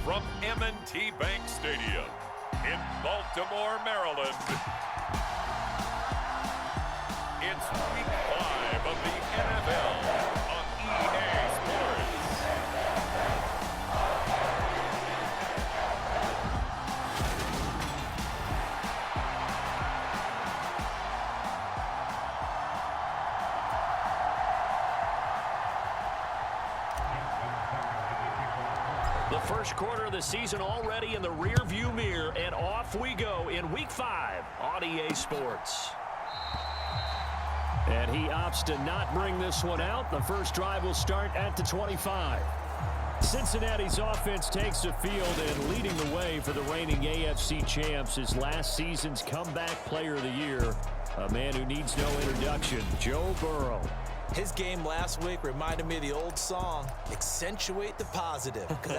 from M&T Bank Stadium in Baltimore, Maryland. It's Week 5 of the NFL on EA Sports. The first quarter of the season already in the rear-view mirror, and off we go in Week 5 on EA Sports. And he opts to not bring this one out. The first drive will start at the 25. Cincinnati's offense takes the field, and leading the way for the reigning AFC champs is last season's comeback player of the year, a man who needs no introduction, Joe Burrow. His game last week reminded me of the old song, accentuate the positive, because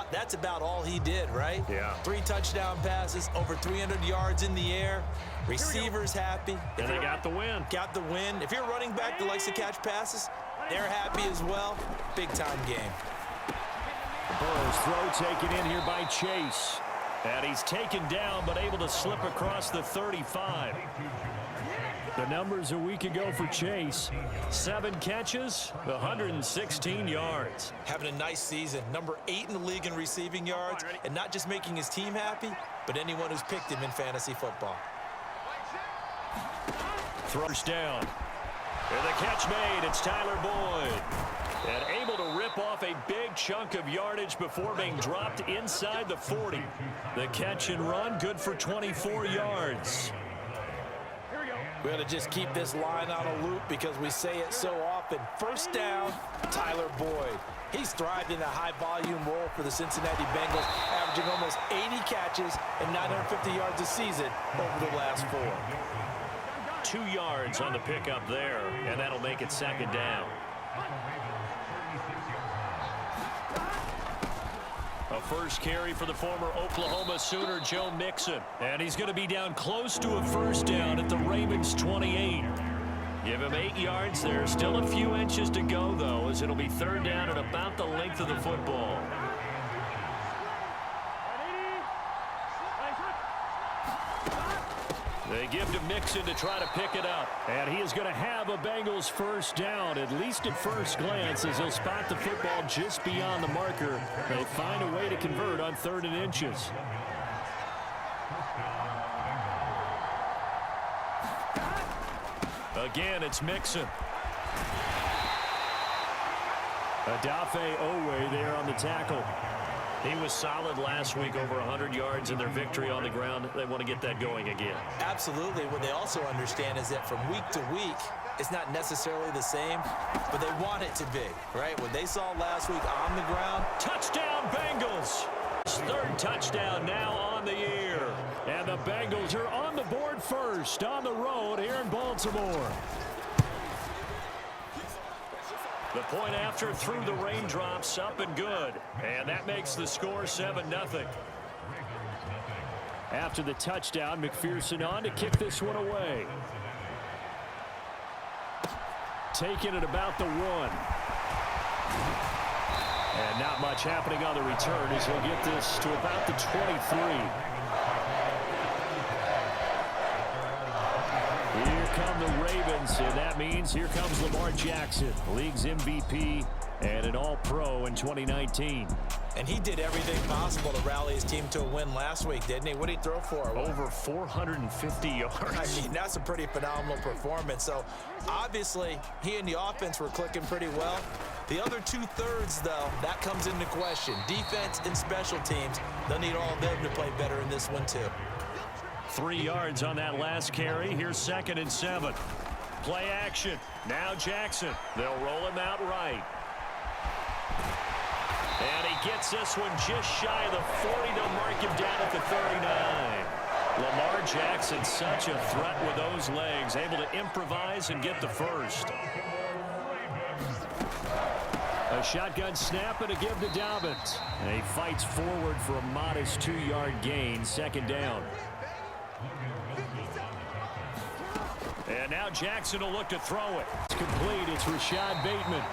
that's about all he did, right? Yeah. 3 touchdown passes, over 300 yards in the air, receivers happy. And they got the win. Got the win. If you're a running back that likes to catch passes, they're happy as well. Big-time game. Burrow's throw taken in here by Chase. And he's taken down, but able to slip across the 35. The numbers a week ago for Chase. 7 catches, 116 yards. Having a nice season. Number 8 in the league in receiving yards. And not just making his team happy, but anyone who's picked him in fantasy football. Throws down. And the catch made. It's Tyler Boyd. And able to rip off a big chunk of yardage before being dropped inside the 40. The catch and run, good for 24 yards. We got to just keep this line on a loop because we say it so often. First down, Tyler Boyd. He's thrived in a high-volume role for the Cincinnati Bengals, averaging almost 80 catches and 950 yards a season over the last 4. 2 yards on the pickup there, and that'll make it second down. A first carry for the former Oklahoma Sooner, Joe Mixon. And he's going to be down close to a first down at the Ravens' 28. Give him 8 yards there. Still a few inches to go, though, as it'll be third down at about the length of the football. They give to Mixon to try to pick it up. And he is going to have a Bengals first down, at least at first glance, as he'll spot the football just beyond the marker. They find a way to convert on 3rd and inches. Again, it's Mixon. Odafe Owe there on the tackle. He was solid last week, over 100 yards in their victory on the ground. They want to get that going again. Absolutely. What they also understand is that from week to week, it's not necessarily the same, but they want it to be, right? What they saw last week on the ground. Touchdown, Bengals! 3rd touchdown now on the year. And the Bengals are on the board first on the road here in Baltimore. The point after through the raindrops, up and good. And that makes the score 7-0. After the touchdown, McPherson on to kick this one away. Taking it about the 1. And not much happening on the return as he'll get this to about the 23. Here come the Ravens, and that means here comes Lamar Jackson, league's MVP and an All-Pro in 2019. And he did everything possible to rally his team to a win last week, didn't he? What did he throw for? Over 450 yards. I mean, that's a pretty phenomenal performance. So, obviously, he and the offense were clicking pretty well. The other 2/3, though, that comes into question. Defense and special teams, they'll need all of them to play better in this one, too. 3 yards on that last carry. Here's 2nd and 7. Play action. Now Jackson. They'll roll him out right. And he gets this one just shy of the 40. They'll mark him down at the 39. Lamar Jackson, such a threat with those legs, able to improvise and get the first. A shotgun snap and a give to Dobbins. And he fights forward for a modest 2-yard gain, 2nd down. And now Jackson will look to throw it. It's complete. It's Rashad Bateman.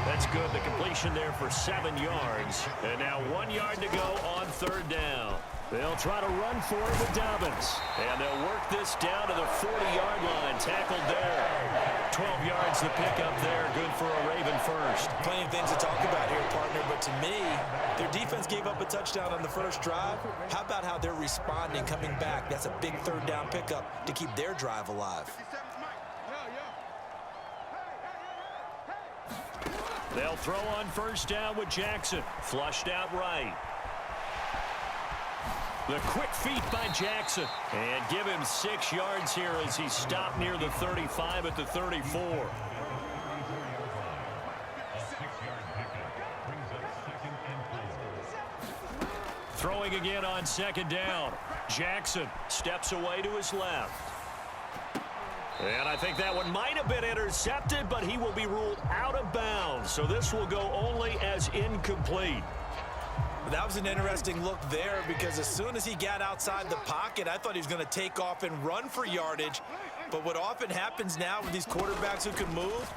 The That's good. The completion there for 7 yards. And now 1 yard to go on third down. They'll try to run for it with Dobbins. And they'll work this down to the 40-yard line. Tackled there. 12 yards to pick up there. Good for a Raven first. Plenty of things to talk about here, partner. But to me, their defense gave up a touchdown on the first drive. How about how they're responding, coming back? That's a big third down pickup to keep their drive alive. They'll throw on first down with Jackson. Flushed out right. The quick feet by Jackson. And give him 6 yards here as he stopped near the 35 at the 34. Throwing again on second down. Jackson steps away to his left. And I think that one might have been intercepted, but he will be ruled out of bounds. So this will go only as incomplete. That was an interesting look there because as soon as he got outside the pocket, I thought he was going to take off and run for yardage. But what often happens now with these quarterbacks who can move,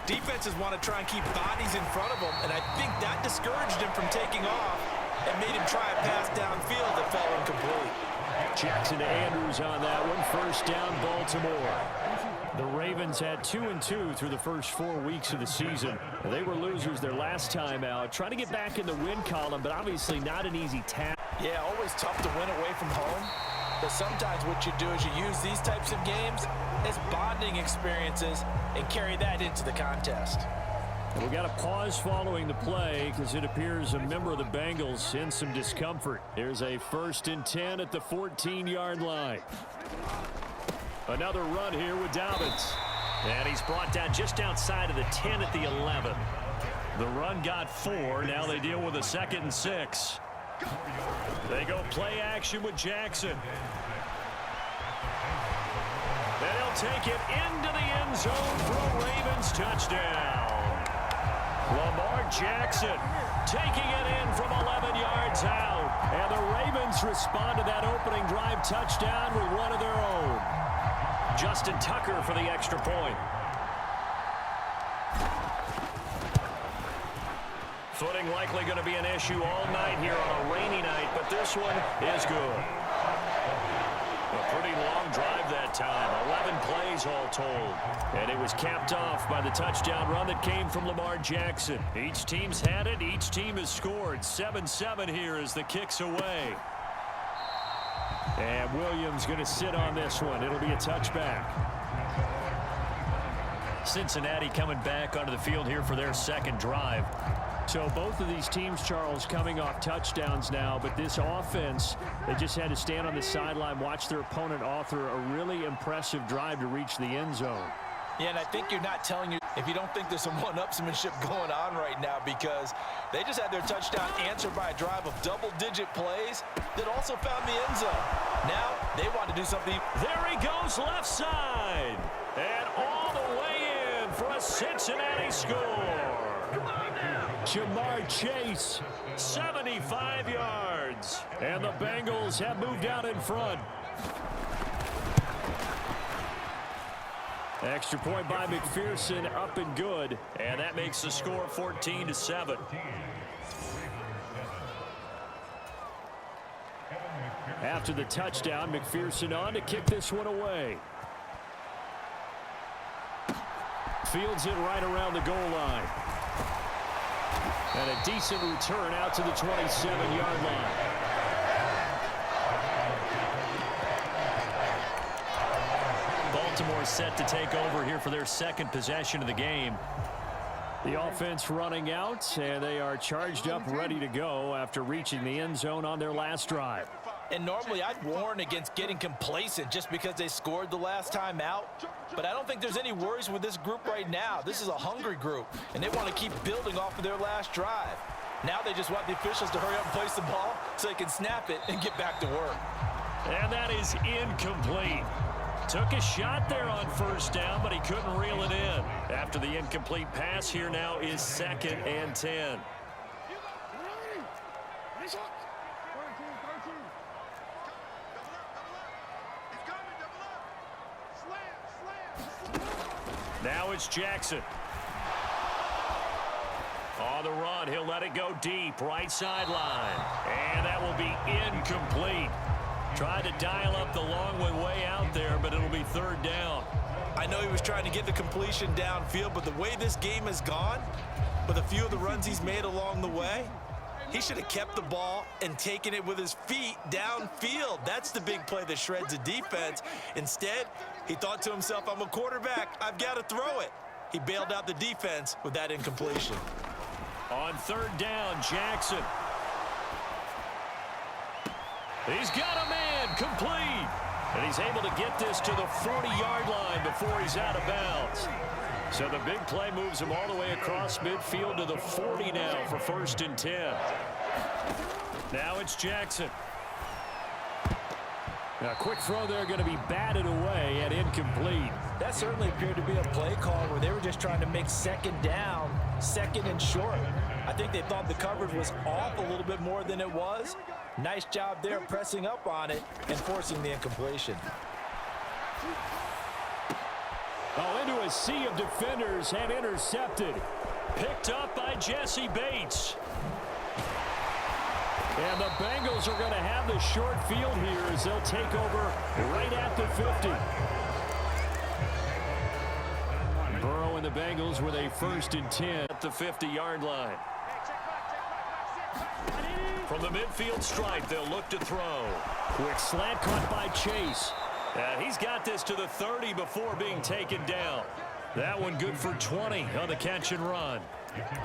defenses want to try and keep bodies in front of them. And I think that discouraged him from taking off and made him try a pass downfield that fell incomplete. Jackson to Andrews on that one. First down, Baltimore. The Ravens had 2-2 through the first 4 weeks of the season. They were losers their last time out. Trying to get back in the win column, but obviously not an easy task. Yeah, always tough to win away from home. But sometimes what you do is you use these types of games as bonding experiences and carry that into the contest. We got a pause following the play because it appears a member of the Bengals in some discomfort. Here's a 1st and 10 at the 14-yard line. Another run here with Dobbins. And he's brought down just outside of the 10 at the 11. The run got 4. Now they deal with a 2nd and 6. They go play action with Jackson. And he'll take it into the end zone for a Ravens touchdown. Lamar Jackson taking it in from 11 yards out. And the Ravens respond to that opening drive touchdown with one of their own. Justin Tucker for the extra point. Footing likely going to be an issue all night here on a rainy night, but this one is good. A pretty long drive that time, 11 plays all told. And it was capped off by the touchdown run that came from Lamar Jackson. Each team's had it, each team has scored. 7-7 here as the kick's away. And Williams going to sit on this one. It'll be a touchback. Cincinnati coming back onto the field here for their second drive. So both of these teams, Charles, coming off touchdowns now, but this offense, they just had to stand on the sideline, watch their opponent author a really impressive drive to reach the end zone. Yeah, and I think you're not telling you if you don't think there's some one-upsmanship going on right now because they just had their touchdown answered by a drive of double-digit plays that also found the end zone. Now they want to do something. There he goes left side. And all the way in for a Cincinnati score. Jamar Chase, 75 yards. And the Bengals have moved out in front. Extra point by McPherson, up and good. And that makes the score 14-7. After the touchdown, McPherson on to kick this one away. Fields it right around the goal line. And a decent return out to the 27-yard line. Baltimore set to take over here for their second possession of the game. The offense running out, and they are charged up, ready to go after reaching the end zone on their last drive. And normally I'd warn against getting complacent just because they scored the last time out. But I don't think there's any worries with this group right now. This is a hungry group, and they want to keep building off of their last drive. Now they just want the officials to hurry up and place the ball so they can snap it and get back to work. And that is incomplete. Took a shot there on first down, but he couldn't reel it in. After the incomplete pass, here now is 2nd and 10. Now it's Jackson. On the run, he'll let it go deep, right sideline. And that will be incomplete. Tried to dial up the long way out there, but it'll be third down. I know he was trying to get the completion downfield, but the way this game has gone, with a few of the runs he's made along the way, he should have kept the ball and taken it with his feet downfield. That's the big play that shreds a defense. Instead, he thought to himself, I'm a quarterback, I've got to throw it. He bailed out the defense with that incompletion. On third down, Jackson. He's got a man, complete. And he's able to get this to the 40-yard line before he's out of bounds. So the big play moves him all the way across midfield to the 40 now for 1st and 10. Now it's Jackson. A quick throw there, going to be batted away and incomplete. That certainly appeared to be a play call where they were just trying to make second down, second and short. I think they thought the coverage was off a little bit more than it was. Nice job there pressing up on it and forcing the incompletion. Oh, into a sea of defenders and intercepted. Picked up by Jesse Bates. And the Bengals are going to have the short field here as they'll take over right at the 50. Burrow and the Bengals with a 1st and 10 at the 50-yard line. From the midfield stripe, they'll look to throw. Quick slant caught by Chase. He's got this to the 30 before being taken down. That one good for 20 on the catch and run.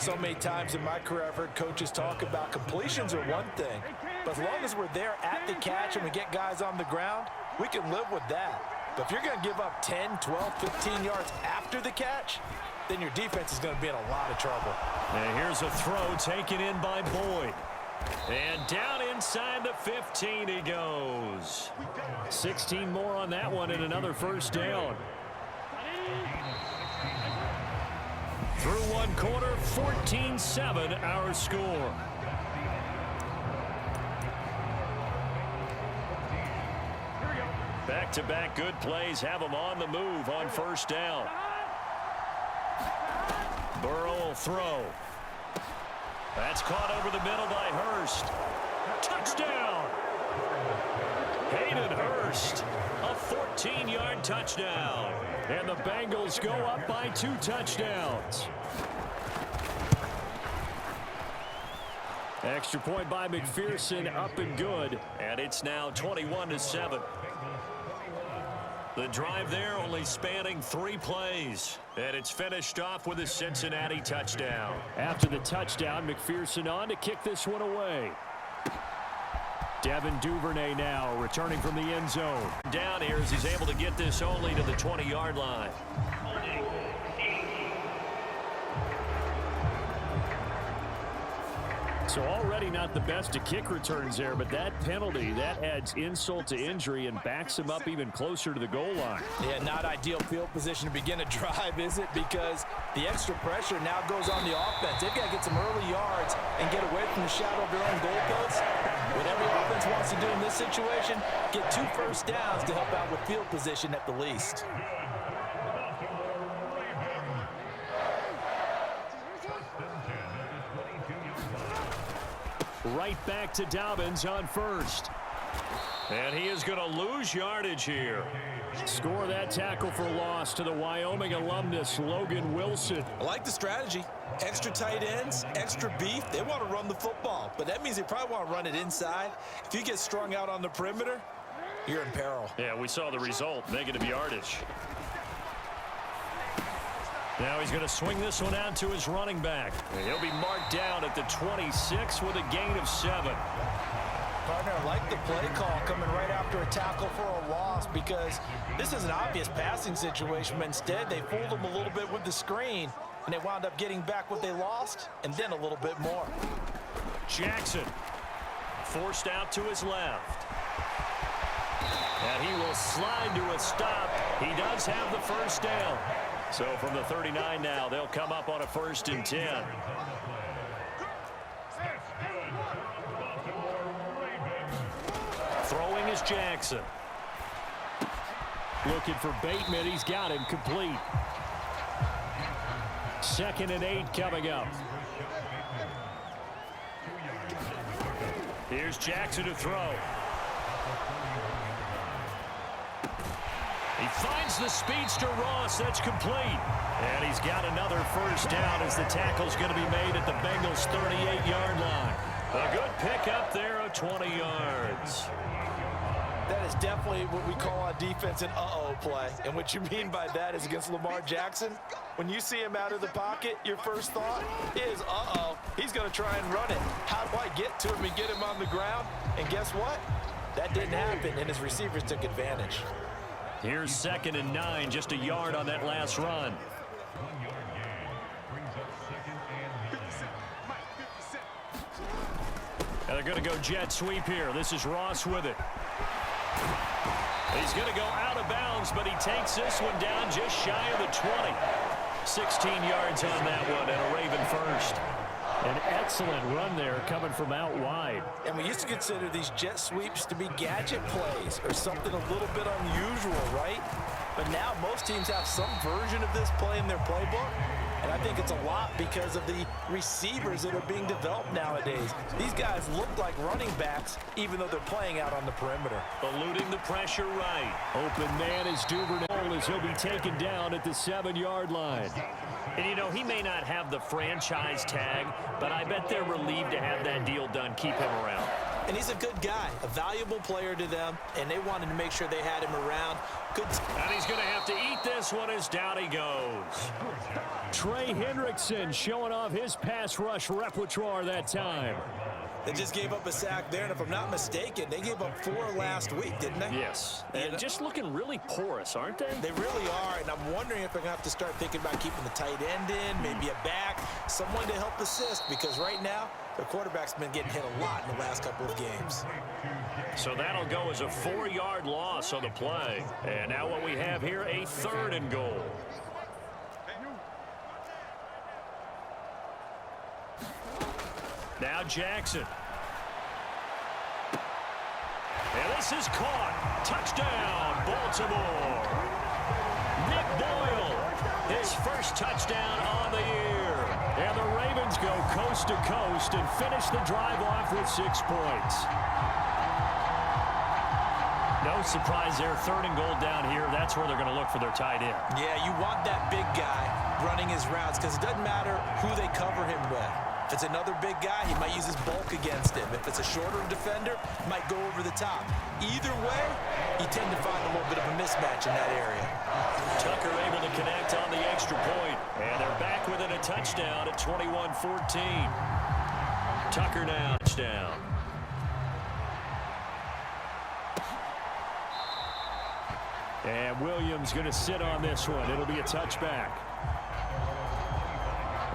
So many times in my career I've heard coaches talk about completions are one thing, but as long as we're there at the catch and we get guys on the ground, we can live with that. But if you're going to give up 10, 12, 15 yards after the catch, then your defense is going to be in a lot of trouble. And here's a throw taken in by Boyd. And down inside the 15 he goes. 16 more on that one and another 1st down. Through one quarter, 14-7 our score. Back-to-back good plays have them on the move on 1st down. Burrow will throw. That's caught over the middle by Hurst. Touchdown! Hayden Hurst, a 14-yard touchdown. And the Bengals go up by 2 touchdowns. Extra point by McPherson, up and good. And it's now 21-7. The drive there only spanning 3 plays. And it's finished off with a Cincinnati touchdown. After the touchdown, McPherson on to kick this one away. Devin Duvernay now returning from the end zone. Down here as he's able to get this only to the 20-yard line. So already not the best of kick returns there, but that penalty, that adds insult to injury and backs him up even closer to the goal line. Yeah, not ideal field position to begin a drive, is it? Because the extra pressure now goes on the offense. They've got to get some early yards and get away from the shadow of their own goalposts. What every offense wants to do in this situation, get 2 first downs to help out with field position at the least. Right back to Dobbins on 1st. And he is going to lose yardage here. Score that tackle for loss to the Wyoming alumnus, Logan Wilson. I like the strategy. Extra tight ends, extra beef. They want to run the football, but that means they probably want to run it inside. If you get strung out on the perimeter, you're in peril. Yeah, we saw the result, negative yardage. Now he's going to swing this one out to his running back. And he'll be marked down at the 26 with a gain of 7. Partner, I like the play call coming right after a tackle for a loss because this is an obvious passing situation, but instead they fooled him a little bit with the screen, and they wound up getting back what they lost and then a little bit more. Jackson forced out to his left. And he will slide to a stop. He does have the 1st down. So from the 39 now, they'll come up on a 1st and 10. Throwing is Jackson. Looking for Bateman. He's got him complete. 2nd and 8 coming up. Here's Jackson to throw. He finds the speedster Ross. That's complete. And he's got another first down as the tackle's going to be made at the Bengals' 38-yard line. A good pickup there of 20 yards. That is definitely what we call on defense an uh-oh play. And what you mean by that is against Lamar Jackson, when you see him out of the pocket, your first thought is, uh-oh, he's going to try and run it. How do I get to him and get him on the ground? And guess what? That didn't happen, and his receivers took advantage. Here's 2nd and 9, just a yard on that last run. And they're going to go jet sweep here. This is Ross with it. He's going to go out of bounds, but he takes this one down just shy of the 20. 16 yards on that one, and a Raven first. An excellent run there coming from out wide. And we used to consider these jet sweeps to be gadget plays or something a little bit unusual, right? But now most teams have some version of this play in their playbook. And I think it's a lot because of the receivers that are being developed nowadays. These guys look like running backs, even though they're playing out on the perimeter. Eluding the pressure right. Open man is Duvernay as he'll be taken down at the 7-yard line. And, you know, he may not have the franchise tag, but I bet they're relieved to have that deal done, keep him around. And he's a good guy, a valuable player to them, and they wanted to make sure they had him around. Good. And he's going to have to eat this one as down he goes. Trey Hendrickson showing off his pass rush repertoire that time. They just gave up a sack there, and if I'm not mistaken, they gave up 4 last week, didn't they? Yes. And just looking really porous, aren't they? They really are, and I'm wondering if they're going to have to start thinking about keeping the tight end in, maybe a back, someone to help assist, because right now, their quarterback's been getting hit a lot in the last couple of games. So that'll go as a 4-yard loss on the play. And now what we have here, a 3rd and goal. Now Jackson. And this is caught. Touchdown, Baltimore. Nick Boyle, his first touchdown on the year. And the Ravens go coast to coast and finish the drive off with 6 points. No surprise there, 3rd and goal down here. That's where they're going to look for their tight end. Yeah, you want that big guy running his routes because it doesn't matter who they cover him with. If it's another big guy, he might use his bulk against him. If it's a shorter defender, he might go over the top. Either way, you tend to find a little bit of a mismatch in that area. Tucker able to connect on the extra point. And they're back within a touchdown at 21-14. Tucker now, touchdown. And Williams going to sit on this one. It'll be a touchback.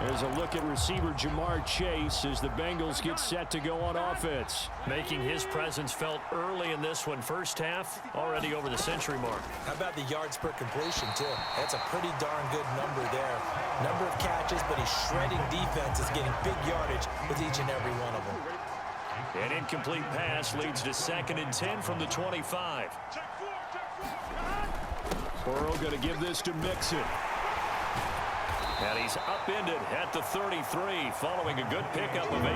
There's a look at receiver Jamar Chase as the Bengals get set to go on offense. Making his presence felt early in this one. First half, already over the century mark. How about the yards per completion, too? That's a pretty darn good number there. Number of catches, but he's shredding defense is getting big yardage with each and every one of them. An incomplete pass leads to 2nd and 10 from the 25. Burrow going to give this to Mixon. And he's upended at the 33 following a good pickup of 8.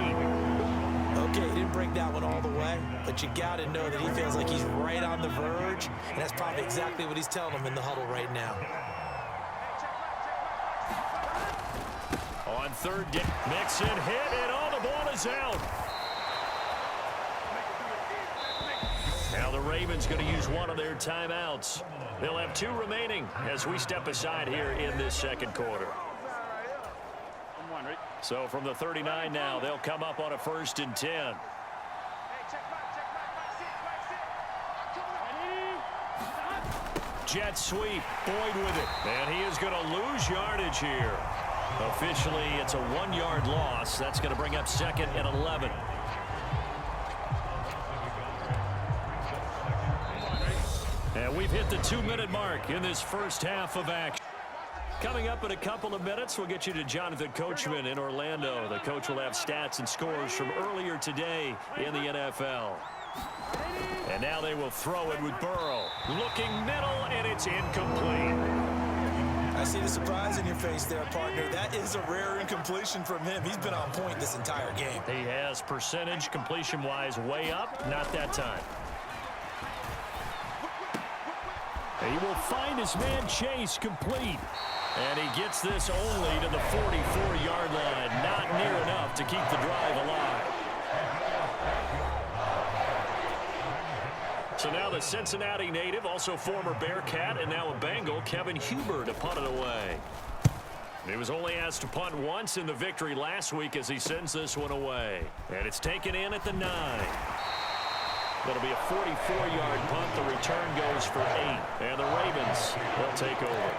Okay, he didn't break that one all the way, but you got to know that he feels like he's right on the verge, and that's probably exactly what he's telling them in the huddle right now. On 3rd down, Mixon hit, and all the ball is out. Now the Ravens going to use one of their timeouts. They'll have 2 remaining as we step aside here in this 2nd quarter. So from the 39 now, they'll come up on a 1st and 10. Jet sweep, Boyd with it. And he is going to lose yardage here. Officially, it's a 1-yard loss. That's going to bring up 2nd and 11. And we've hit the 2-minute mark in this first half of action. Coming up in a couple of minutes, we'll get you to Jonathan Coachman in Orlando. The coach will have stats and scores from earlier today in the NFL. And now they will throw it with Burrow. Looking middle, and it's incomplete. I see the surprise in your face there, partner. That is a rare incompletion from him. He's been on point this entire game. He has percentage completion-wise way up. Not that time. He will find his man Chase complete. And he gets this only to the 44-yard line. Not near enough to keep the drive alive. So now the Cincinnati native, also former Bearcat and now a Bengal, Kevin Huber, to punt it away. He was only asked to punt once in the victory last week as he sends this one away. And it's taken in at the 9. That'll be a 44-yard punt. The return goes for 8. And the Ravens will take over.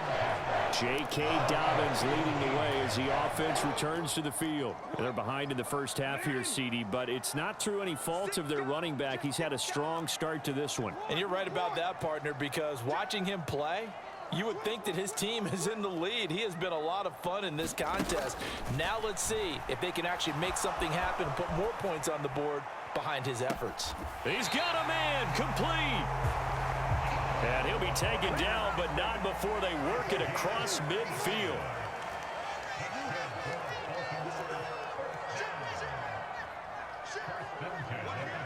J.K. Dobbins leading the way as the offense returns to the field. They're behind in the first half here, CD, but it's not through any fault of their running back. He's had a strong start to this one. And you're right about that, partner, because watching him play, you would think that his team is in the lead. He has been a lot of fun in this contest. Now let's see if they can actually make something happen and put more points on the board behind his efforts. He's got a man complete. And he'll be taken down, but not before they work it across midfield.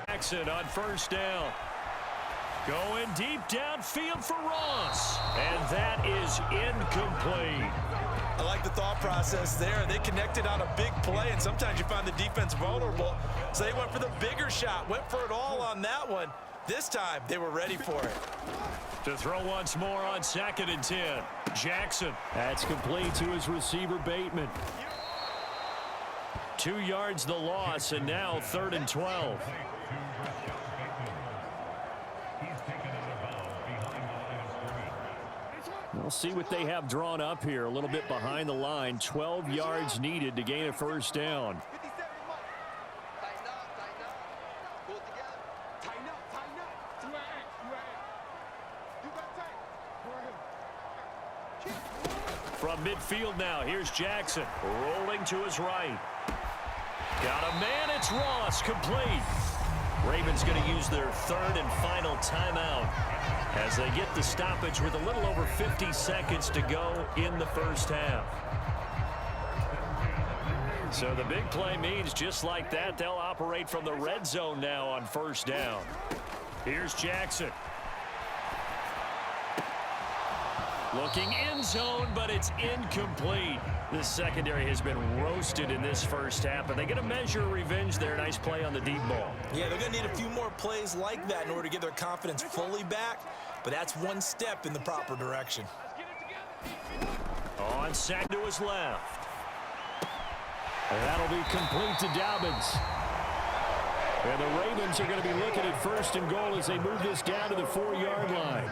Jackson on first down. Going deep downfield for Ross. And that is incomplete. I like the thought process there. They connected on a big play, and sometimes you find the defense vulnerable. So they went for the bigger shot, went for it all on that one. This time, they were ready for it. To throw once more on 2nd and 10. Jackson. That's complete to his receiver, Bateman. 2 yards the loss, and now 3rd and 12. We'll see what they have drawn up here. A little bit behind the line. 12 yards needed to gain a first down. From midfield now, here's Jackson. Rolling to his right. Got a man, it's Ross, complete. Ravens going to use their 3rd and final timeout as they get the stoppage with a little over 50 seconds to go in the first half. So the big play means just like that, they'll operate from the red zone now on first down. Here's Jackson. Looking end zone, but it's incomplete. This secondary has been roasted in this first half, but they're going to measure revenge there. Nice play on the deep ball. Yeah, they're going to need a few more plays like that in order to get their confidence fully back, but that's one step in the proper direction. On sack to his left. And that'll be complete to Dobbins. And the Ravens are going to be looking at 1st and goal as they move this down to the 4-yard line.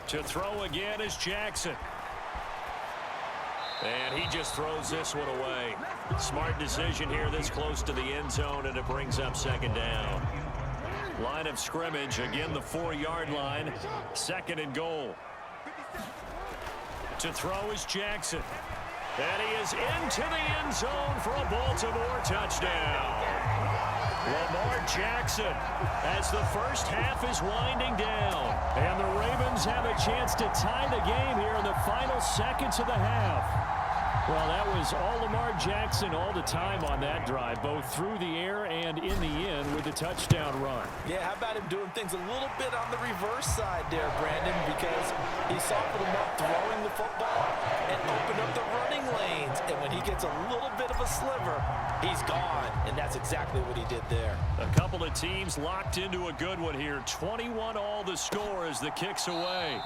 To throw again is Jackson. And he just throws this one away. Smart decision here this close to the end zone, and it brings up 2nd down. Line of scrimmage, again the 4-yard line. 2nd and goal. To throw is Jackson. And he is into the end zone for a Baltimore touchdown. Lamar Jackson as the first half is winding down. And the Ravens have a chance to tie the game here in the final seconds of the half. Well, that was all Lamar Jackson all the time on that drive, both through the air and in the end with the touchdown run. Yeah, how about him doing things a little bit on the reverse side there, Brandon, because he softened him up throwing the football and opened up the running lanes. And when he gets a little bit of a sliver, he's gone. And that's exactly what he did there. A couple of teams locked into a good one here. 21 all the score as the kick's away.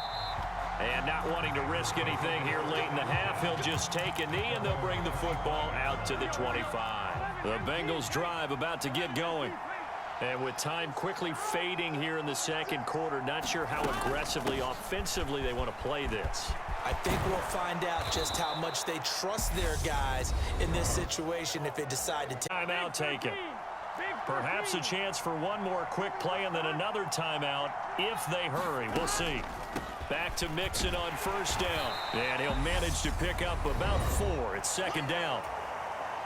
And not wanting to risk anything here late in the half, he'll just take a knee and they'll bring the football out to the 25. The Bengals drive about to get going. And with time quickly fading here in the second quarter, not sure how aggressively, offensively they want to play this. I think we'll find out just how much they trust their guys in this situation if they decide to take. Timeout taken. Perhaps a chance for one more quick play and then another timeout if they hurry. We'll see. Back to Mixon on first down. And he'll manage to pick up about 4. It's 2nd down.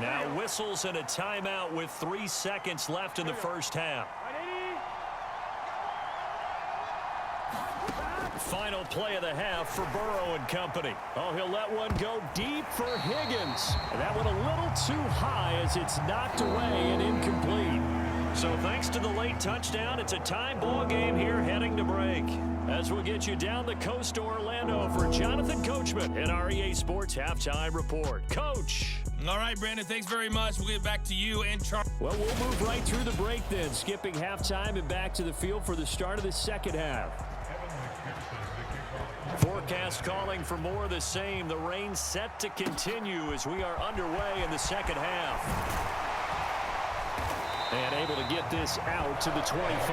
Now whistles and a timeout with 3 seconds left in the first half. Final play of the half for Burrow and company. Oh, he'll let one go deep for Higgins. And that one a little too high as it's knocked away and incomplete. So thanks to the late touchdown, it's a tie ball game here heading to break. As we'll get you down the coast to Orlando for Jonathan Coachman in our EA Sports Halftime Report. Coach. All right, Brandon, thanks very much. We'll get back to you and Charles. Well, we'll move right through the break then, skipping halftime and back to the field for the start of the second half. Forecast calling for more of the same. The rain set to continue as we are underway in the second half. And able to get this out to the 25.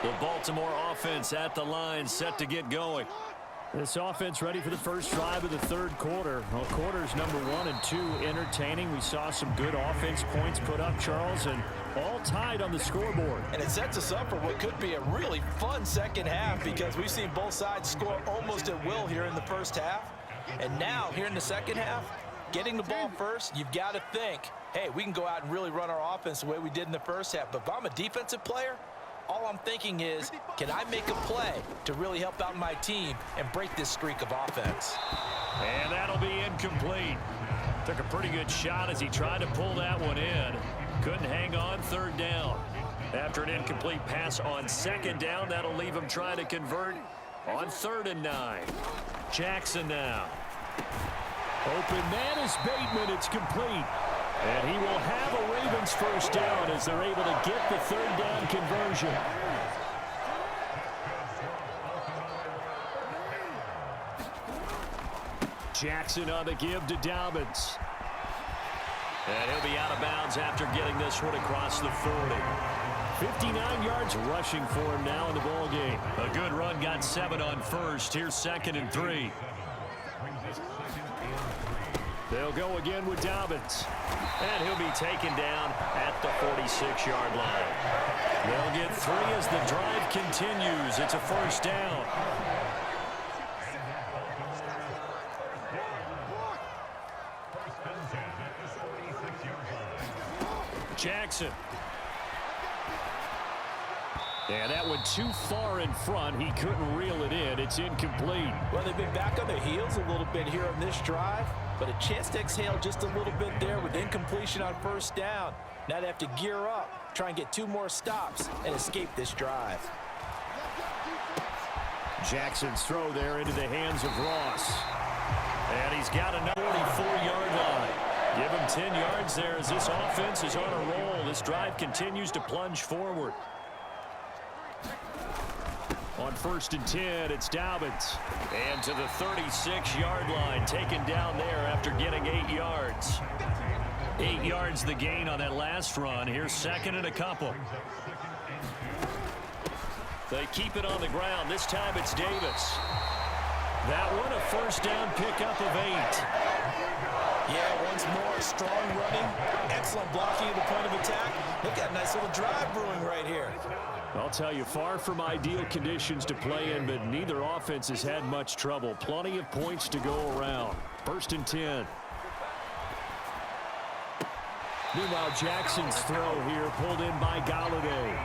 The Baltimore offense at the line, set to get going. This offense ready for the first drive of the third quarter. Well, quarters number 1 and 2 entertaining. We saw some good offense points put up, Charles, and all tied on the scoreboard. And it sets us up for what could be a really fun second half because we've seen both sides score almost at will here in the first half. And now, here in the second half, getting the ball first, you've got to think, hey, we can go out and really run our offense the way we did in the first half. But if I'm a defensive player, all I'm thinking is, can I make a play to really help out my team and break this streak of offense? And that'll be incomplete. Took a pretty good shot as he tried to pull that one in. Couldn't hang on third down. After an incomplete pass on second down, that'll leave him trying to convert on 3rd and 9. Jackson now. Open man is Bateman. It's complete. And he will have a Ravens first down as they're able to get the 3rd down conversion. Jackson on the give to Dobbins. And he'll be out of bounds after getting this one across the 40. 59 yards rushing for him now in the ball game. A good run, got 7 on first. Here's 2nd and 3. They'll go again with Dobbins. And he'll be taken down at the 46-yard line. They'll get 3 as the drive continues. It's a first down. Jackson. And that one too far in front. He couldn't reel it in. It's incomplete. Well, they've been back on their heels a little bit here on this drive, but a chance to exhale just a little bit there with incompletion on first down. Now they have to gear up, try and get 2 more stops and escape this drive. Jackson's throw there into the hands of Ross. And he's got another 44-yard line. Give him 10 yards there as this offense is on a roll. This drive continues to plunge forward. On 1st and 10, it's Dobbins. And to the 36-yard line, taken down there after getting 8 yards. 8 yards the gain on that last run. Here's 2nd and a couple. They keep it on the ground. This time it's Davis. That one a first down pickup of 8. Yeah, once more, strong running, excellent blocking at the point of attack. Look at a nice little drive brewing right here. I'll tell you, far from ideal conditions to play in, but neither offense has had much trouble. Plenty of points to go around. 1st and 10. Meanwhile, Jackson's throw here pulled in by Golladay.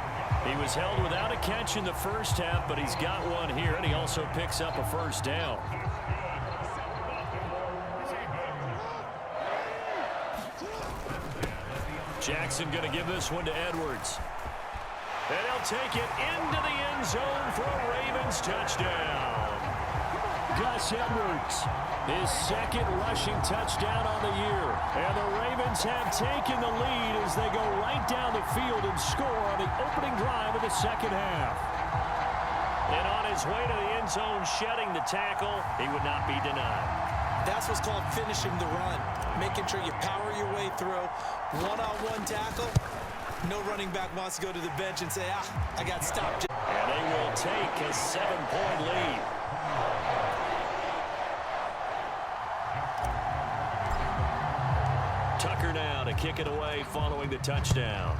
He was held without a catch in the first half, but he's got one here, and he also picks up a first down. Jackson going to give this one to Edwards. And he'll take it into the end zone for a Ravens touchdown. Gus Edwards, his 2nd rushing touchdown on the year. And the Ravens have taken the lead as they go right down the field and score on the opening drive of the second half. And on his way to the end zone, shedding the tackle, he would not be denied. That's what's called finishing the run, making sure you power your way through. One-on-one tackle. No running back wants to go to the bench and say, I got stopped. And they will take a 7-point lead. Tucker now to kick it away following the touchdown.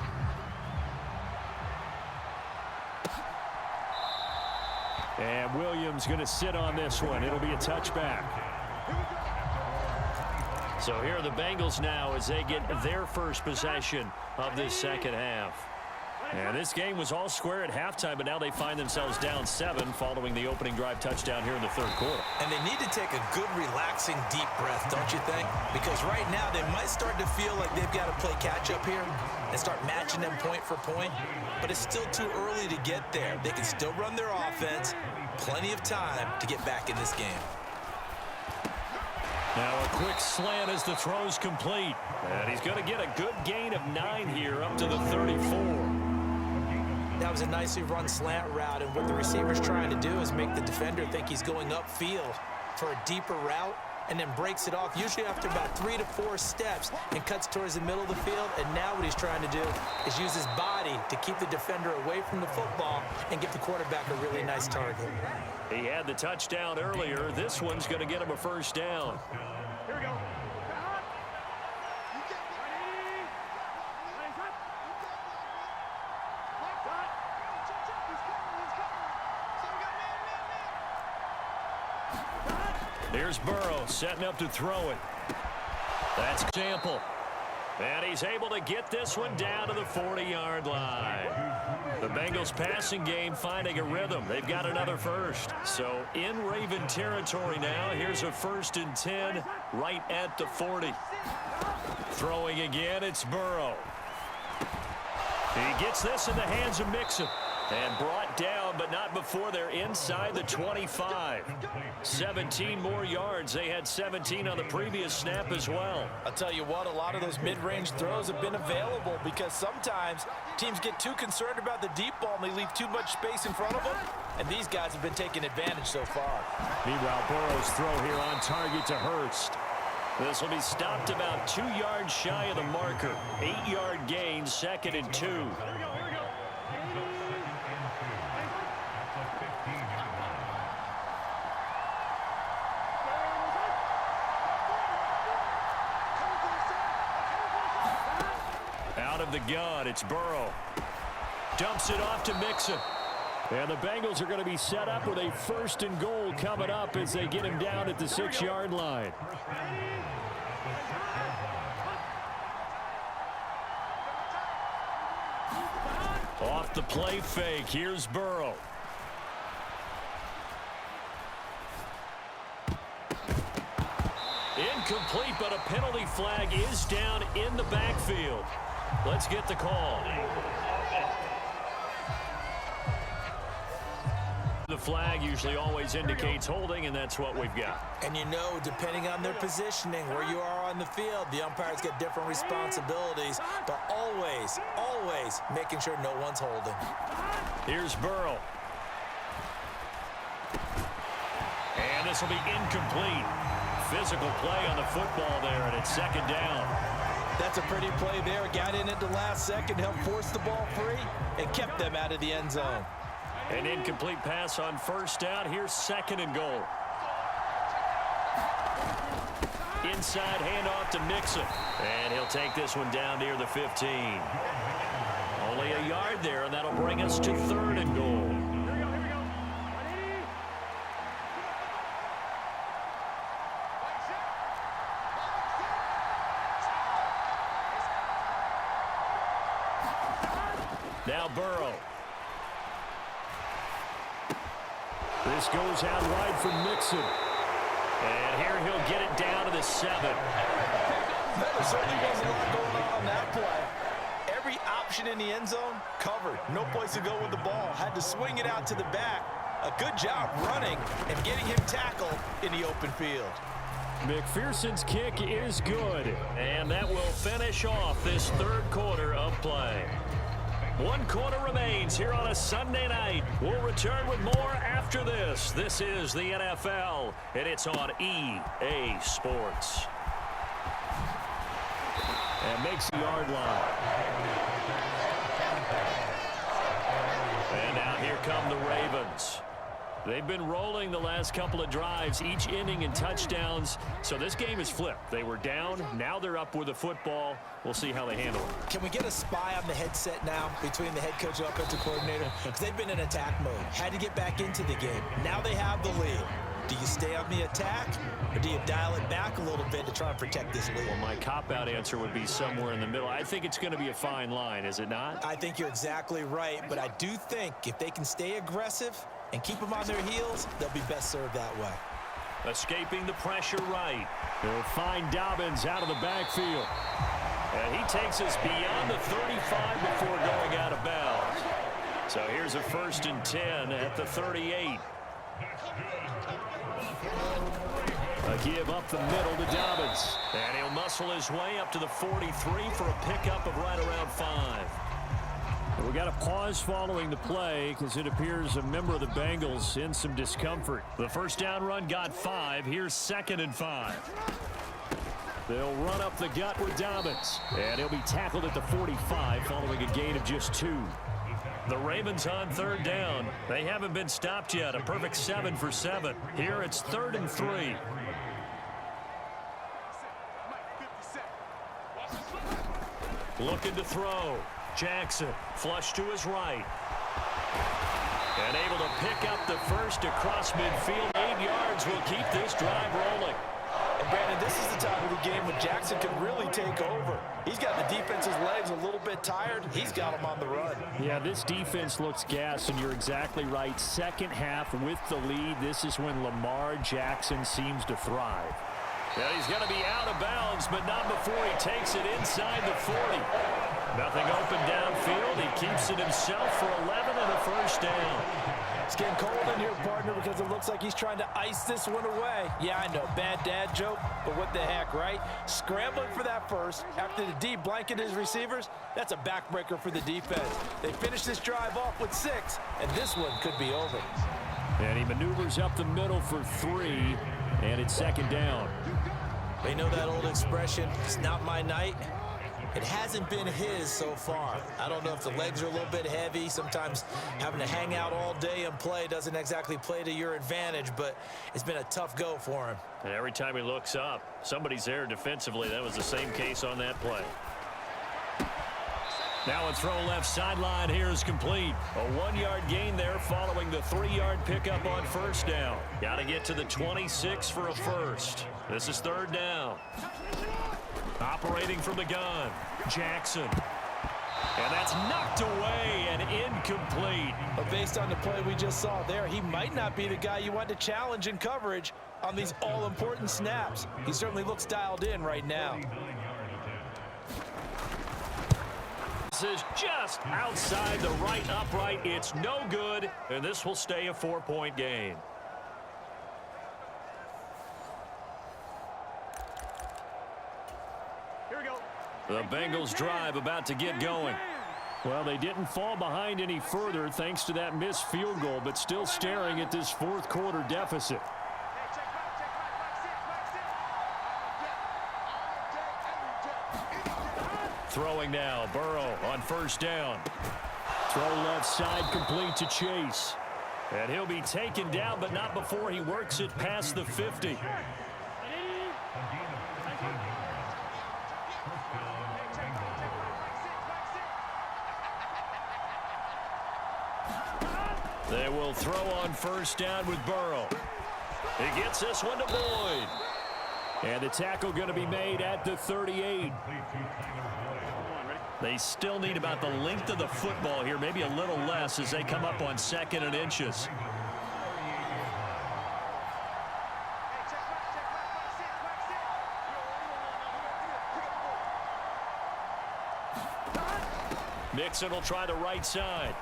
And Williams going to sit on this one. It'll be a touchback. So here are the Bengals now as they get their first possession of this second half. And this game was all square at halftime, but now they find themselves down 7 following the opening drive touchdown here in the third quarter. And they need to take a good, relaxing, deep breath, don't you think? Because right now they might start to feel like they've got to play catch-up here and start matching them point for point. But it's still too early to get there. They can still run their offense. Plenty of time to get back in this game. Now a quick slant as the throw's complete. And he's going to get a good gain of 9 here up to the 34. That was a nicely run slant route, and what the receiver's trying to do is make the defender think he's going upfield for a deeper route and then breaks it off, usually after about 3 to 4 steps, and cuts towards the middle of the field. And now what he's trying to do is use his body to keep the defender away from the football and give the quarterback a really nice target. He had the touchdown earlier. This one's going to get him a first down. Here we go. Here's Burrow setting up to throw it. That's Sample. And he's able to get this one down to the 40-yard line. The Bengals passing game finding a rhythm. They've got another first. So in Raven territory now. Here's a 1st and 10 right at the 40. Throwing again, it's Burrow. He gets this in the hands of Mixon. And brought down, but not before they're inside the 25. 17 more yards. They had 17 on the previous snap as well. I'll tell you what, a lot of those mid-range throws have been available because sometimes teams get too concerned about the deep ball and they leave too much space in front of them. And these guys have been taking advantage so far. Meanwhile, Burrow's throw here on target to Hurst. This will be stopped about 2 yards shy of the marker. 8-yard gain, 2nd and 2. Out of the gun, it's Burrow. Dumps it off to Mixon. And the Bengals are going to be set up with a 1st and goal coming up as they get him down at the 6-yard line. Off the play fake, here's Burrow. Incomplete, but a penalty flag is down in the backfield. Let's get the call. The flag usually always indicates holding, and that's what we've got. And you know, depending on their positioning, where you are on the field, the umpires get different responsibilities, but always, always making sure no one's holding. Here's Burrow. And this will be incomplete. Physical play on the football there, and it's 2nd down. That's a pretty play there. Got in at the last second, helped force the ball free, and kept them out of the end zone. An incomplete pass on 1st down. Here's 2nd and goal. Inside handoff to Mixon. And he'll take this one down near the 15. Only a yard there, and that'll bring us to 3rd and goal. Now Burrow. This goes out wide for Mixon. And here he'll get it down to the 7. There certainly wasn't a lot going on that play. Every option in the end zone covered. No place to go with the ball. Had to swing it out to the back. A good job running and getting him tackled in the open field. McPherson's kick is good. And that will finish off this 3rd quarter of play. 1 quarter remains here on a Sunday night. We'll return with more after this. This is the NFL, and it's on EA Sports. And makes the yard line. And now here come the Ravens. They've been rolling the last couple of drives, each inning in touchdowns. So this game is flipped. They were down. Now they're up with the football. We'll see how they handle it. Can we get a spy on the headset now between the head coach and offensive coordinator? Because they've been in attack mode. Had to get back into the game. Now they have the lead. Do you stay on the attack, or do you dial it back a little bit to try and protect this lead? Well, my cop-out answer would be somewhere in the middle. I think it's going to be a fine line, is it not? I think you're exactly right, but I do think if they can stay aggressive and keep them on their heels, they'll be best served that way. Escaping the pressure right. They'll find Dobbins out of the backfield. And he takes us beyond the 35 before going out of bounds. So here's a 1st and 10 at the 38. A give up the middle to Dobbins. And he'll muscle his way up to the 43 for a pickup of right around 5. We got a pause following the play because it appears a member of the Bengals in some discomfort. The first down run got 5. Here's 2nd and 5. They'll run up the gut with Dobbins. And he'll be tackled at the 45 following a gain of just 2. The Ravens on 3rd down. They haven't been stopped yet. A perfect 7 for 7. Here it's 3rd and 3. Looking to throw. Jackson, flush to his right. And able to pick up the first across midfield. 8 yards will keep this drive rolling. And Brandon, this is the time of the game when Jackson can really take over. He's got the defense's legs a little bit tired. He's got them on the run. Yeah, this defense looks gassed, and you're exactly right. Second half with the lead, this is when Lamar Jackson seems to thrive. Yeah, he's going to be out of bounds, but not before he takes it inside the 40. Nothing open downfield. He keeps it himself for 11 and a first down. It's getting cold in here, partner, because it looks like he's trying to ice this one away. Yeah, I know, bad dad joke, but what the heck, right? Scrambling for that first after the D blanket his receivers, that's a backbreaker for the defense. They finish this drive off with 6, and this one could be over. And he maneuvers up the middle for 3, and it's 2nd down. They know that old expression, it's not my night. It hasn't been his so far. I don't know if the legs are a little bit heavy. Sometimes having to hang out all day and play doesn't exactly play to your advantage, but it's been a tough go for him. And every time he looks up, somebody's there defensively. That was the same case on that play. Now a throw left sideline here is complete. A 1-yard gain there following the 3-yard pickup on first down. Got to get to the 26 for a first. This is 3rd down. Operating from the gun, Jackson. And that's knocked away and incomplete. But based on the play we just saw there, he might not be the guy you want to challenge in coverage on these all-important snaps. He certainly looks dialed in right now. This is just outside the right upright. It's no good, and this will stay a 4-point game. The Bengals drive about to get going. Well, they didn't fall behind any further thanks to that missed field goal, but still staring at this 4th quarter deficit. Throwing now, Burrow on first down. Throw left side complete to Chase. And he'll be taken down, but not before he works it past the 50. They will throw on first down with Burrow. He gets this one to Boyd. And the tackle going to be made at the 38. They still need about the length of the football here, maybe a little less as they come up on 2nd and inches. Mixon will try the right side.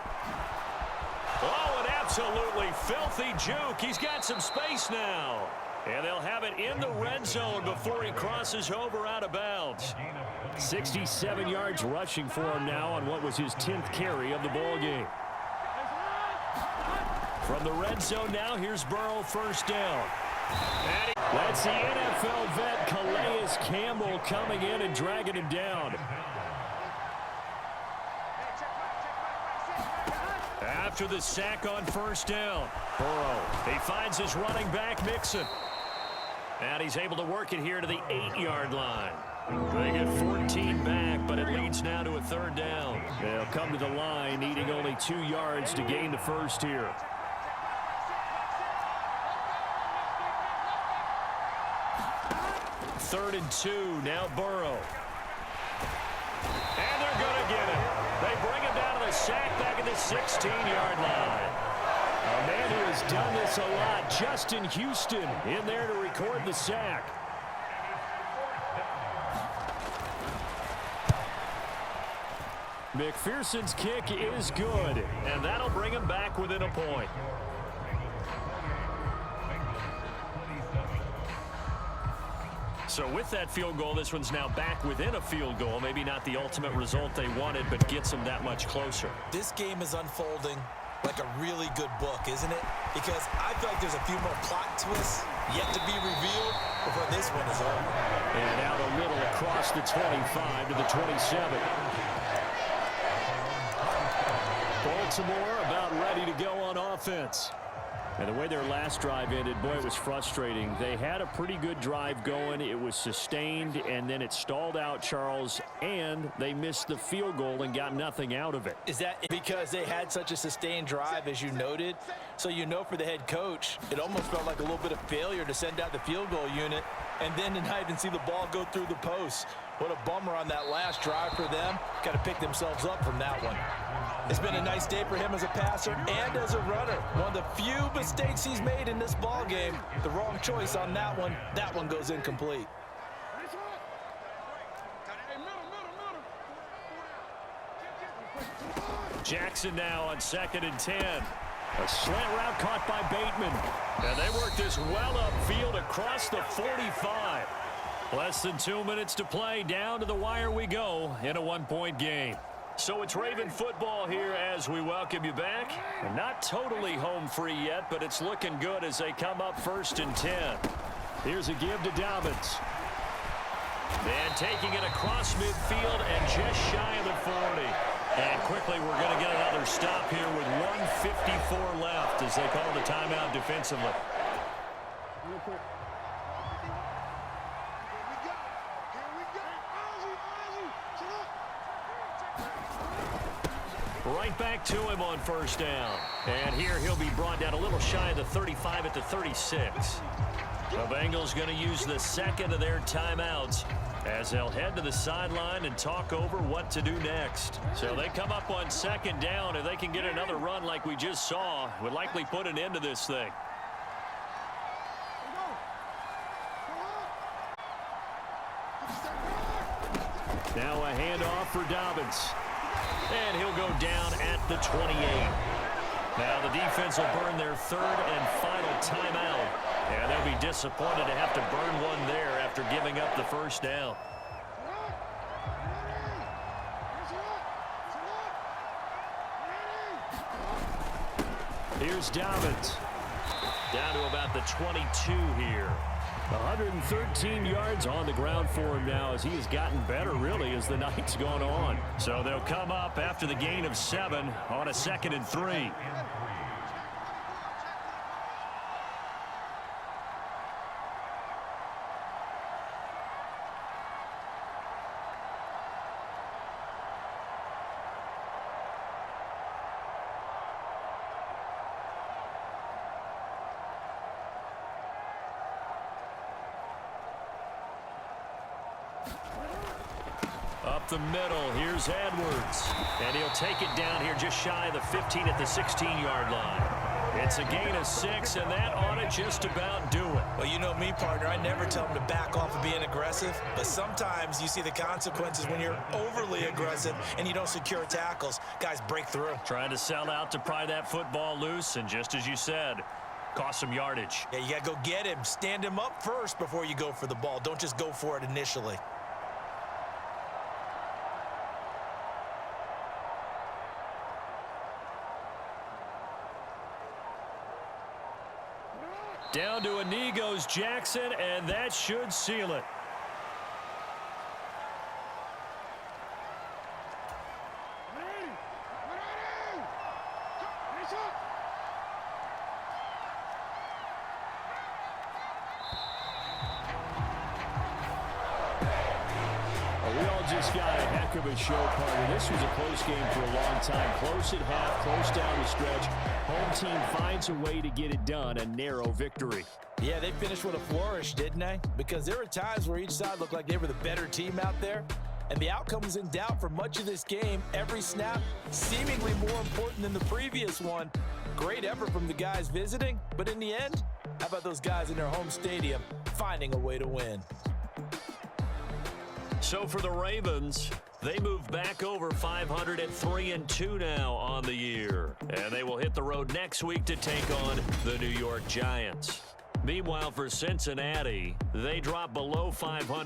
Oh, an absolutely filthy juke. He's got some space now. And they'll have it in the red zone before he crosses over out of bounds. 67 yards rushing for him now on what was his 10th carry of the ball game. From the red zone now, here's Burrow first down. That's the NFL vet Calais Campbell coming in and dragging him down. After the sack on first down, Burrow, he finds his running back Mixon. And he's able to work it here to the 8-yard line. They get 14 back, but it leads now to a 3rd down. They'll come to the line, needing only 2 yards to gain the first here. 3rd and 2. Now Burrow. And they're going to get it. They bring him down to the sack back at the 16-yard line. A man who has done this a lot, Justin Houston, in there to record the sack. McPherson's kick is good, and that'll bring him back within a point. So with that field goal, this one's now back within a field goal. Maybe not the ultimate result they wanted, but gets them that much closer. This game is unfolding like a really good book, isn't it? Because I feel like there's a few more plot twists yet to be revealed before this one is over. And out a little across the 25 to the 27. Baltimore about ready to go on offense. And the way their last drive ended, boy, it was frustrating. They had a pretty good drive going. It was sustained, and then it stalled out, Charles, and they missed the field goal and got nothing out of it. Is that because they had such a sustained drive, as you noted? So you know for the head coach, it almost felt like a little bit of failure to send out the field goal unit and then to not even see the ball go through the posts. What a bummer on that last drive for them. Got to pick themselves up from that one. It's been a nice day for him as a passer and as a runner. One of the few mistakes he's made in this ball game. The wrong choice on that one. That one goes incomplete. Jackson now on 2nd and 10. A slant route caught by Bateman. And they work this well upfield across the 45. Less than 2 minutes to play. Down to the wire we go in a one-point game. So it's Raven football here as we welcome you back. And not totally home free yet, but it's looking good as they come up 1st and 10. Here's a give to Dobbins. And taking it across midfield and just shy of the 40. And quickly we're going to get another stop here with 1:54 left as they call the timeout defensively. Right back to him on 1st down. And here he'll be brought down a little shy of the 35 at the 36. The Bengals going to use the second of their timeouts as they'll head to the sideline and talk over what to do next. So they come up on 2nd down. If they can get another run like we just saw, would likely put an end to this thing. Now a handoff for Dobbins. And he'll go down at the 28. Now the defense will burn their 3rd and final timeout. And they'll be disappointed to have to burn one there after giving up the 1st down. Here's Dobbins. Down to about the 22 here. 113 yards on the ground for him now as he has gotten better, really, as the night's gone on. So they'll come up after the gain of 7 on a 2nd and 3. Up the middle, here's Edwards. And he'll take it down here just shy of the 15 at the 16-yard line. It's a gain of 6, and that ought to just about do it. Well, you know me, partner. I never tell them to back off of being aggressive. But sometimes you see the consequences when you're overly aggressive and you don't secure tackles. Guys break through. Trying to sell out to pry that football loose, and just as you said, cost some yardage. Yeah, you got to go get him. Stand him up first before you go for the ball. Don't just go for it initially. Down to a knee goes Jackson, and that should seal it. We all just got a heck of a show, partner. This was a close game for a long time. Close at half, close down the stretch. Home team finds a way to get it done, a narrow victory. Yeah, they finished with a flourish, didn't they? Because there were times where each side looked like they were the better team out there. And the outcome was in doubt for much of this game. Every snap seemingly more important than the previous one. Great effort from the guys visiting. But in the end, how about those guys in their home stadium finding a way to win? So for the Ravens, they move back over 500 at 3-2 now on the year. And they will hit the road next week to take on the New York Giants. Meanwhile, for Cincinnati, they drop below 500.